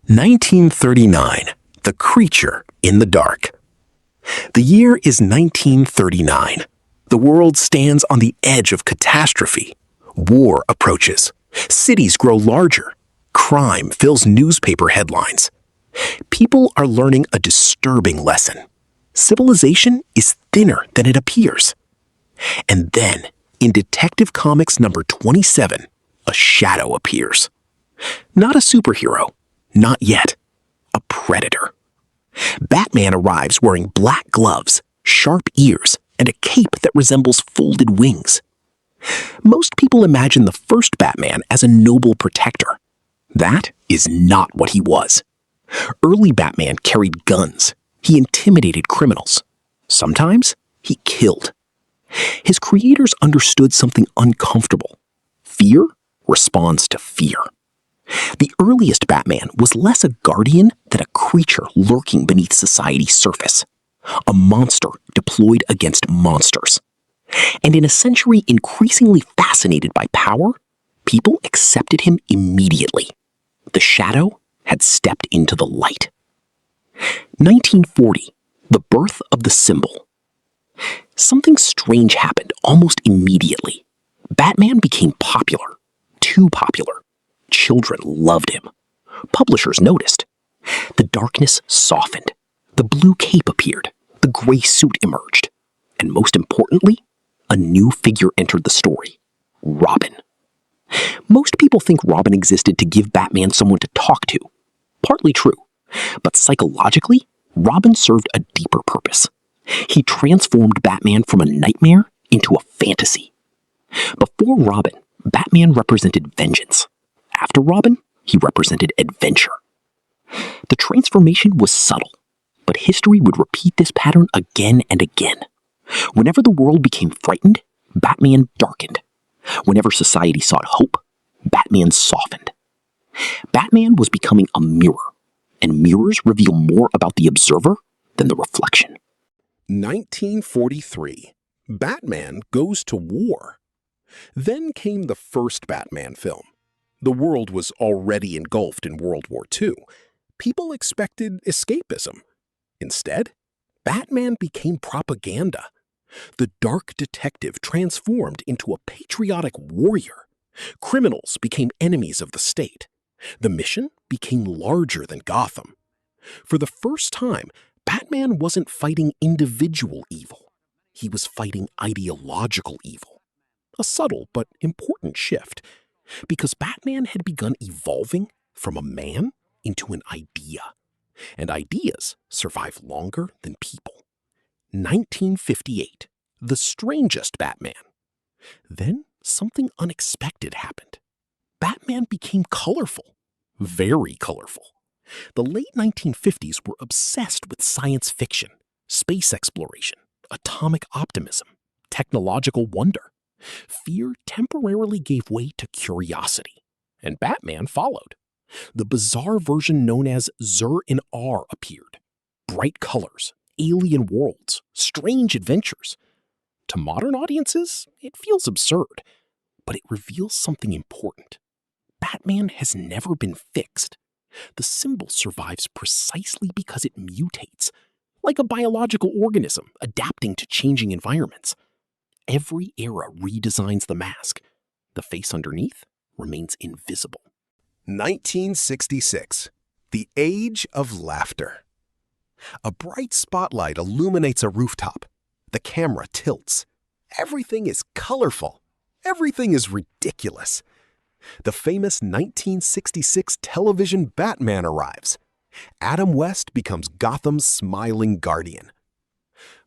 1939, The Creature in the Dark. The year is 1939. The world stands on the edge of catastrophe. War approaches. Cities grow larger. Crime fills newspaper headlines. People are learning a disturbing lesson. Civilization is thinner than it appears. And then, in Detective Comics number 27, a shadow appears. Not a superhero. Not yet. A predator. Batman arrives wearing black gloves, sharp ears, and a cape that resembles folded wings. Most people imagine the first Batman as a noble protector. That is not what he was. Early Batman carried guns. He intimidated criminals. Sometimes he killed. His creators understood something uncomfortable. Fear responds to fear. The earliest Batman was less a guardian than a creature lurking beneath society's surface. A monster deployed against monsters. And in a century increasingly fascinated by power, people accepted him immediately. The shadow had stepped into the light. 1940, the birth of the symbol. Something strange happened almost immediately. Batman became popular. Too popular. Children loved him. Publishers noticed. The darkness softened. The blue cape appeared. The gray suit emerged. And most importantly, a new figure entered the story. Robin. Most people think Robin existed to give Batman someone to talk to. Partly true. But psychologically, Robin served a deeper purpose. He transformed Batman from a nightmare into a fantasy. Before Robin, Batman represented vengeance. After Robin, he represented adventure. The transformation was subtle, but history would repeat this pattern again and again. Whenever the world became frightened, Batman darkened. Whenever society sought hope, Batman softened. Batman was becoming a mirror, and mirrors reveal more about the observer than the reflection. 1943. Batman goes to war. Then came the first Batman film. The world was already engulfed in World War II. People expected escapism. Instead, Batman became propaganda. The dark detective transformed into a patriotic warrior. Criminals became enemies of the state. The mission became larger than Gotham. For the first time, Batman wasn't fighting individual evil. He was fighting ideological evil. A subtle but important shift, because Batman had begun evolving from a man into an idea. And ideas survive longer than people. 1958, the strangest Batman. Then something unexpected happened. Batman became colorful, very colorful. The late 1950s were obsessed with science fiction, space exploration, atomic optimism, technological wonder. Fear temporarily gave way to curiosity, and Batman followed. The bizarre version known as Zur-in-R appeared. Bright colors, alien worlds, strange adventures. To modern audiences, it feels absurd, but it reveals something important. Batman has never been fixed. The symbol survives precisely because it mutates, like a biological organism adapting to changing environments. Every era redesigns the mask. The face underneath remains invisible. 1966. The Age of Laughter. A bright spotlight illuminates a rooftop. The camera tilts. Everything is colorful. Everything is ridiculous. The famous 1966 television Batman arrives. Adam West becomes Gotham's smiling guardian.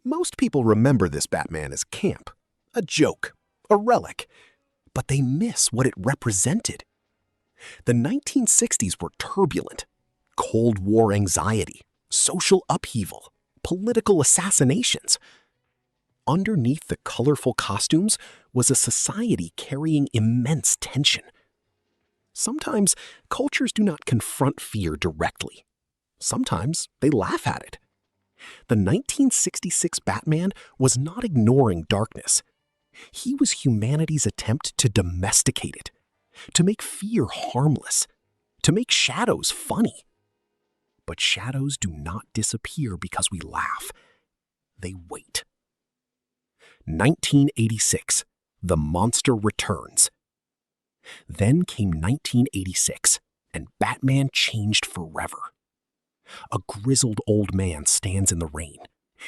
Most people remember this Batman as camp, a joke, a relic, but they miss what it represented. The 1960s were turbulent. Cold War anxiety, social upheaval, political assassinations. Underneath the colorful costumes was a society carrying immense tension. Sometimes cultures do not confront fear directly. Sometimes they laugh at it. The 1966 Batman was not ignoring darkness. He was humanity's attempt to domesticate it, to make fear harmless, to make shadows funny. But shadows do not disappear because we laugh. They wait. 1986, the monster returns. Then came 1986, and Batman changed forever. A grizzled old man stands in the rain.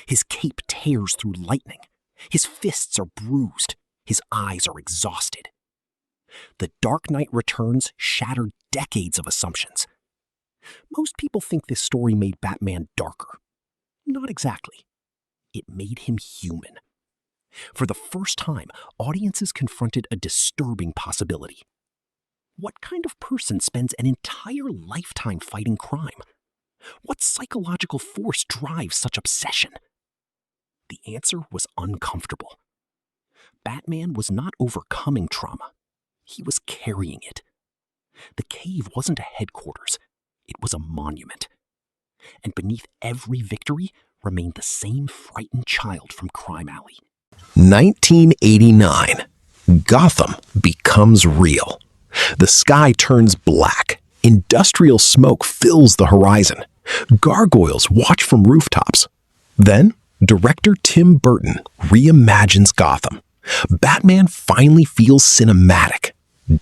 His cape tears through lightning. His fists are bruised. His eyes are exhausted. The Dark Knight Returns shattered decades of assumptions. Most people think this story made Batman darker. Not exactly. It made him human. For the first time, audiences confronted a disturbing possibility. What kind of person spends an entire lifetime fighting crime? What psychological force drives such obsession? The answer was uncomfortable. Batman was not overcoming trauma. He was carrying it. The cave wasn't a headquarters. It was a monument. And beneath every victory remained the same frightened child from Crime Alley. 1989. Gotham becomes real. The sky turns black. Industrial smoke fills the horizon. Gargoyles watch from rooftops. Then, director Tim Burton reimagines Gotham. Batman finally feels cinematic,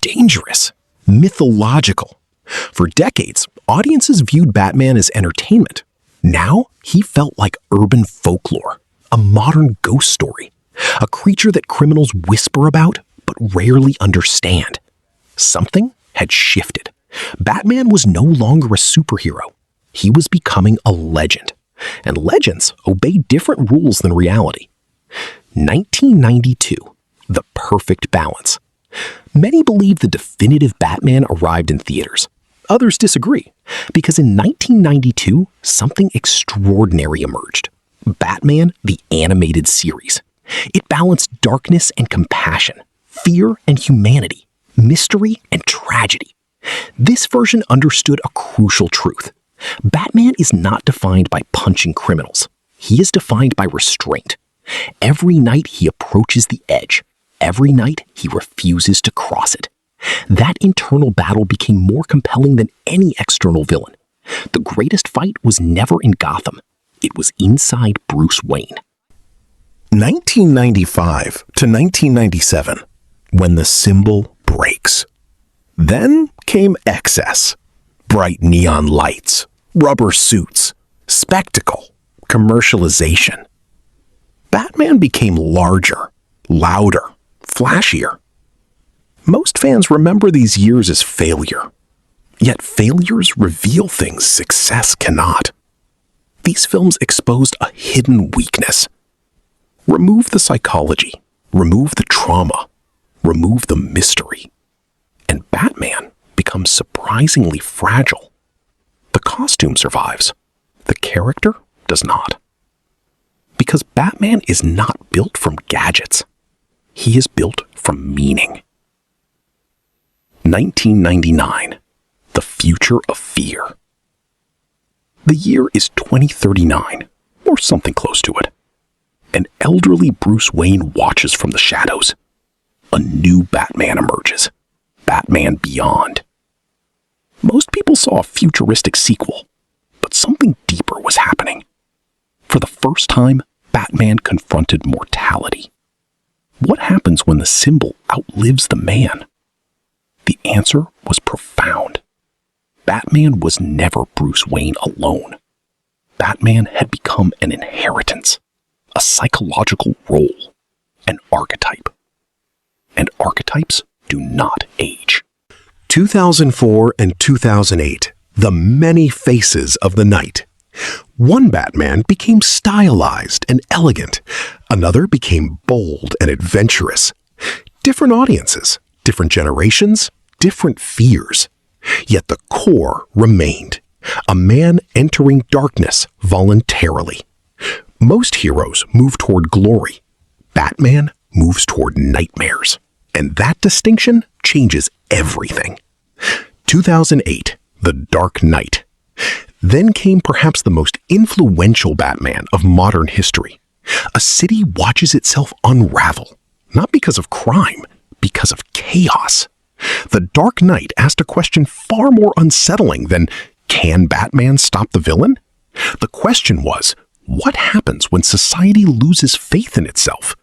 dangerous, mythological. For decades, audiences viewed Batman as entertainment. Now, he felt like urban folklore, a modern ghost story, a creature that criminals whisper about but rarely understand. Something had shifted. Batman was no longer a superhero. He was becoming a legend. And legends obey different rules than reality. 1992, the perfect balance. Many believe the definitive Batman arrived in theaters. Others disagree, because in 1992, something extraordinary emerged. Batman, the animated series. It balanced darkness and compassion, fear and humanity, mystery and tragedy. This version understood a crucial truth. Batman is not defined by punching criminals. He is defined by restraint. Every night he approaches the edge. Every night he refuses to cross it. That internal battle became more compelling than any external villain. The greatest fight was never in Gotham. It was inside Bruce Wayne. 1995 to 1997, when the symbol breaks. Then came excess. Bright neon lights, rubber suits, spectacle, commercialization. Batman became larger, louder, flashier. Most fans remember these years as failure. Yet failures reveal things success cannot. These films exposed a hidden weakness. Remove the psychology, remove the trauma, remove the mystery, and Batman becomes surprisingly fragile. The costume survives. The character does not. Because Batman is not built from gadgets. He is built from meaning. 1999. The future of fear. The year is 2039, or something close to it. An elderly Bruce Wayne watches from the shadows. A new Batman emerges. Batman Beyond. Most people saw a futuristic sequel, but something deeper was happening. For the first time, Batman confronted mortality. What happens when the symbol outlives the man? The answer was profound. Batman was never Bruce Wayne alone. Batman had become an inheritance, a psychological role, an archetype. And archetypes do not age. 2004 and 2008, the many faces of the night. One Batman became stylized and elegant. Another became bold and adventurous. Different audiences, different generations, different fears. Yet the core remained. A man entering darkness voluntarily. Most heroes move toward glory. Batman moves toward nightmares. And that distinction changes everything. 2008, The Dark Knight. Then came perhaps the most influential Batman of modern history. A city watches itself unravel, not because of crime, because of chaos. The Dark Knight asked a question far more unsettling than, Can Batman stop the villain? The question was, what happens when society loses faith in itself?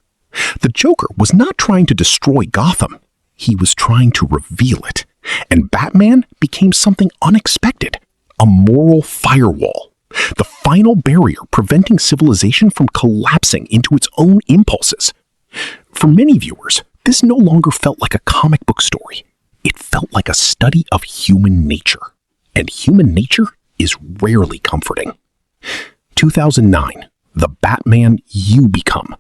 The Joker was not trying to destroy Gotham. He was trying to reveal it. And Batman became something unexpected, a moral firewall, the final barrier preventing civilization from collapsing into its own impulses. For many viewers, this no longer felt like a comic book story. It felt like a study of human nature. And human nature is rarely comforting. 2009, the Batman you become.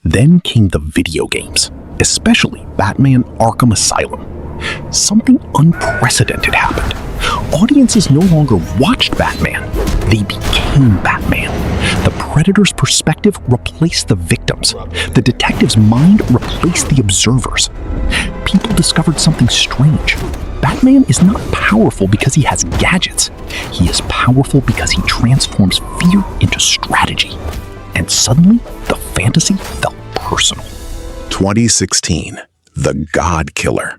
Then came the video games, especially Batman Arkham Asylum. Something unprecedented happened. Audiences no longer watched Batman, they became Batman. The Predator's perspective replaced the victims. The detective's mind replaced the observers. People discovered something strange. Batman is not powerful because he has gadgets. He is powerful because he transforms fear into strategy. And suddenly, the fantasy felt personal. 2016, the God Killer.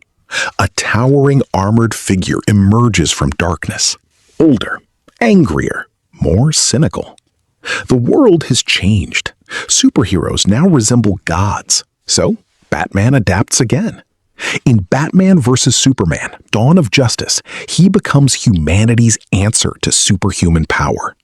A towering armored figure emerges from darkness. Older, angrier, more cynical. The world has changed. Superheroes now resemble gods. So, Batman adapts again. In Batman vs. Superman, Dawn of Justice, he becomes humanity's answer to superhuman power.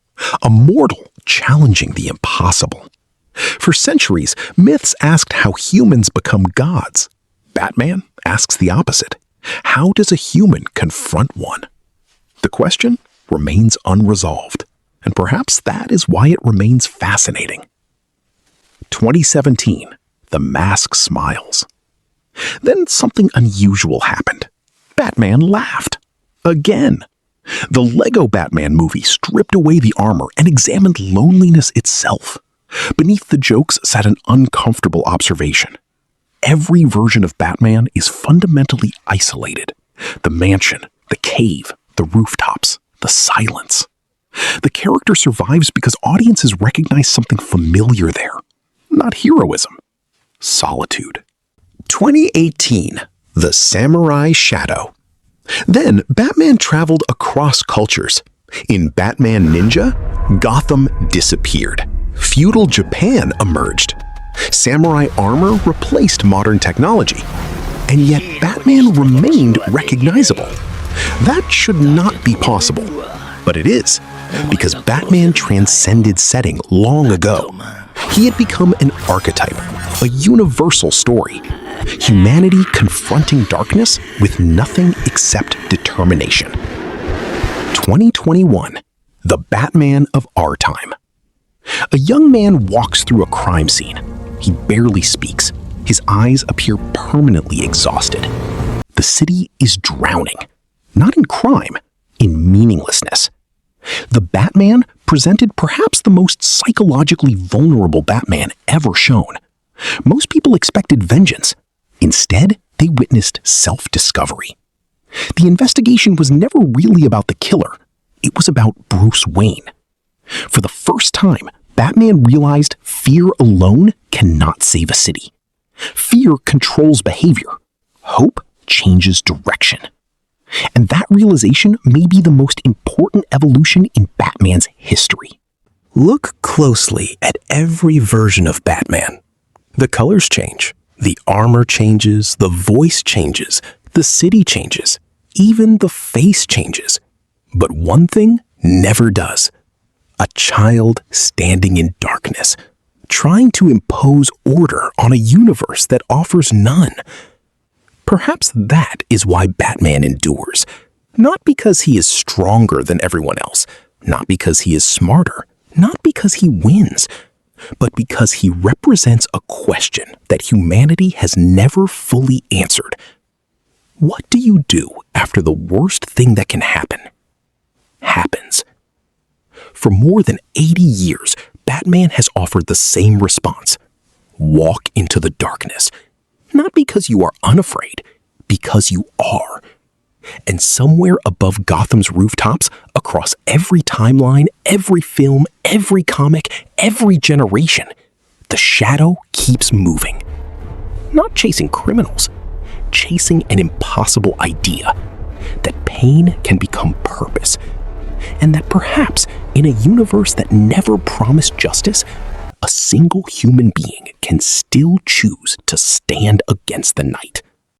A mortal challenging the impossible. For centuries, myths asked how humans become gods. Batman asks the opposite. How does a human confront one? The question remains unresolved, and perhaps that is why it remains fascinating. 2017, The Mask smiles. Then something unusual happened. Batman laughed. Again. The Lego Batman movie stripped away the armor and examined loneliness itself. Beneath the jokes sat an uncomfortable observation. Every version of Batman is fundamentally isolated. The mansion, the cave, the rooftops, the silence. The character survives because audiences recognize something familiar there. Not heroism. Solitude. 2018, The Samurai Shadow. Then Batman traveled across cultures. In Batman Ninja, Gotham disappeared. Feudal Japan emerged. Samurai armor replaced modern technology. And yet Batman remained recognizable. That should not be possible. But it is, because Batman transcended setting long ago. He had become an archetype, a universal story. Humanity confronting darkness with nothing except determination. 2021, the Batman of our time. A young man walks through a crime scene. He barely speaks. His eyes appear permanently exhausted. The city is drowning, not in crime, in meaninglessness. The Batman presented perhaps the most psychologically vulnerable Batman ever shown. Most people expected vengeance. Instead, they witnessed self-discovery. The investigation was never really about the killer. It was about Bruce Wayne. For the first time, Batman realized fear alone cannot save a city. Fear controls behavior. Hope changes direction. And that realization may be the most important evolution in Batman's history. Look closely at every version of Batman. The colors change. The armor changes, the voice changes, the city changes, even the face changes. But one thing never does. A child standing in darkness, trying to impose order on a universe that offers none. Perhaps that is why Batman endures. Not because he is stronger than everyone else, not because he is smarter, not because he wins, but because he represents a question that humanity has never fully answered. What do you do after the worst thing that can happen happens? For more than 80 years, Batman has offered the same response. Walk into the darkness. Not because you are unafraid, because you are. And somewhere above Gotham's rooftops, across every timeline, every film, every comic, every generation, the shadow keeps moving. Not chasing criminals, chasing an impossible idea that pain can become purpose, and that perhaps in a universe that never promised justice, a single human being can still choose to stand against the night.